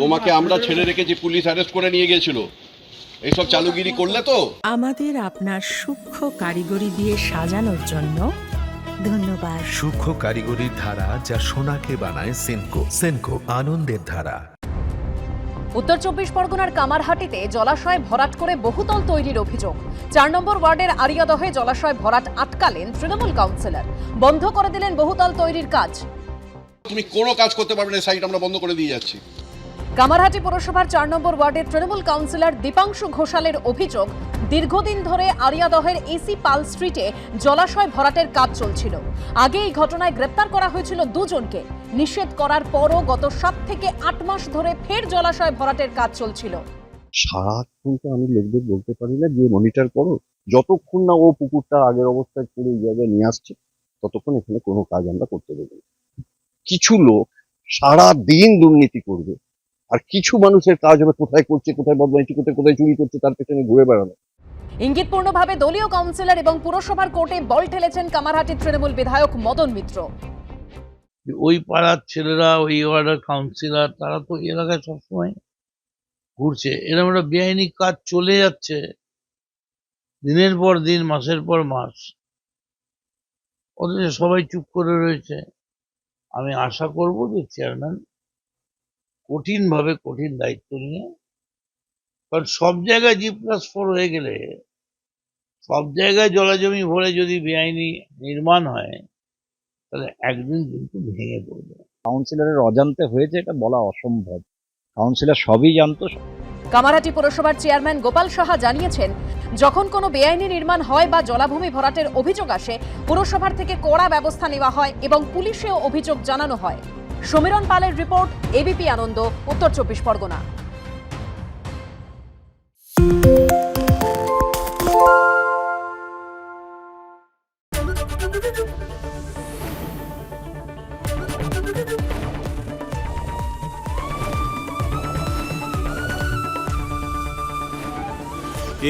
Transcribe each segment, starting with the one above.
তোমাকে আমরা ছেড়ে রেখেছি, পুলিশ অ্যারেস্ট করে নিয়ে গিয়েছিল। এইসব চালুগিরি করলে তো। আমাদের আপনার সূক্ষ্ম কারিগরি দিয়ে সাজানোর জন্য ধন্যবাদ। সূক্ষ্ম কারিগরির ধারা যা সোনাকে বানায় সেনকো। সেনকো, আনন্দের ধারা। উত্তর চব্বিশ পরগনার কামারহাটিতে জলাশয় ভরাট করে বহুতল তৈরির অভিযোগ। ৪ নম্বর ওয়ার্ডের আরিয়াদহে জলাশয় ভরাট আটকালেন তৃণমূল কাউন্সিলর। বন্ধ করে দিলেন বহুতল তৈরির কাজ। তুমি কোনো কাজ করতে পারবে না, সাইট আমরা বন্ধ করে দিয়ে যাচ্ছি। কামারহাটি পৌরসভার ৪ নম্বর ওয়ার্ডের তৃণমূল কাউন্সিলর দীপাংশু ঘোষালের অভিযোগ, দীর্ঘদিন ধরে আরিয়াদহের এসি পাল স্ট্রিটে জলাশয় ভরাটের কাজ চলছিল। আগে এই ঘটনায় গ্রেপ্তার করা হয়েছিল দুজনকে। নিষেধ করার পরও গত 7 থেকে 8 মাস ধরে ফের জলাশয় ভরাটের কাজ চলছিল। সারাক্ষণ তো আমি লোকদের বলতে পারি না যে মনিটর করো, যতক্ষণ না ও পুকুরটা আগের অবস্থায় করে এই জায়গায় নিয়ে আসছে ততক্ষণ এখানে কোনো কাজ আমরা করতে দেবো না। কিছু লোক সারা দিন দুর্নীতি করবে, আর কিছু মানুষের কাজ হবে কোথায় করছে, কোথায় বদমাইশি করতে, কোথায় চুরি করছে তার পেছনে ঘুরে বেড়ানো। ইঙ্গিতপূর্ণভাবে দলীয় কাউন্সিলর এবং পুরসভার কোর্টে বল ঠেলেছেন কামারহাটির তৃণমূল বিধায়ক মদন মিত্র। ওই পাড়ার ছেলেরা, ওই ওয়ার্ডের কাউন্সিলর, তারা তো এলাকায় সবসময় ঘুরছে। এরকম একটা বেআইনি কাজ চলে যাচ্ছে দিনের পর দিন, মাসের পর মাস, অথচ সবাই চুপ করে রয়েছে। আমি আশা করব যে চেয়ারম্যান কঠিন দায়িত্ব নিয়ে, কারণ সব জায়গায় G+4 হয়ে গেলে, সব জায়গায় জলাজমি ভরে যদি বেআইনি নির্মাণ হয়, তাহলে একদিন কিন্তু ভেঙে পড়বে। কাউন্সিলরের অজান্তে হয়েছে এটা বলা অসম্ভব, কাউন্সিলর সবই জানতো। কামারহাটি পুরসভার চেয়ারম্যান গোপাল সাহা জানিয়েছেন, যখন কোনো বেআইনি নির্মাণ হয় বা জলাভূমি ভরাটের অভিযোগ আসে, পুরসভার থেকে কড়া ব্যবস্থা নেওয়া হয় এবং পুলিশেও অভিযোগ জানানো হয়। সমীরণ পালের রিপোর্ট, এবিপি আনন্দ, উত্তর চব্বিশ পরগনা।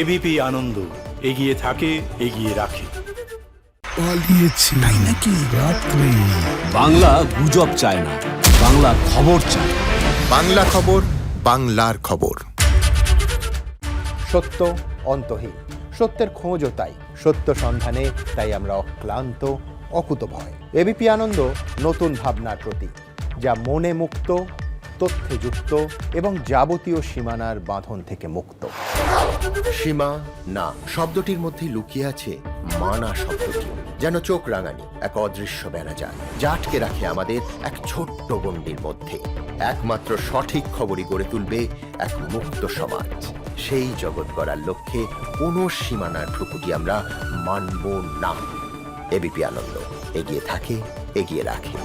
এবিপি আনন্দ, এগিয়ে থাকে, এগিয়ে রাখে। পালিয়েছে তাই নাকি? রাত্রে বাংলা গুজব চায় না, বাংলা খবর চায়। বাংলা খবর, বাংলার খবর। সত্য অন্তহীন, সত্যের খোঁজও তাই, সত্য সন্ধানে তাই আমরা অক্লান্ত, অকুতভয়। এবিপি আনন্দ নতুন ভাবনার প্রতীক, যা মনে মুক্ত, তথ্যে যুক্ত এবং যাবতীয় সীমানার বাঁধন থেকে মুক্ত। সীমা না শব্দটির মধ্যে লুকিয়ে আছে মানা শব্দটি, যেন চোখ রাঙানি এক অদৃশ্য বেড়াজাল, যা আটকে রাখে আমাদের এক ছোট্ট গণ্ডির মধ্যে। একমাত্র সঠিক খবরই গড়ে তুলবে এক মুক্ত সমাজ। সেই জগৎ গড়ার লক্ষ্যে কোনো সীমানার ঠুকুটি আমরা মানব না। এবিপি আনন্দ, এগিয়ে থাকে, এগিয়ে রাখে।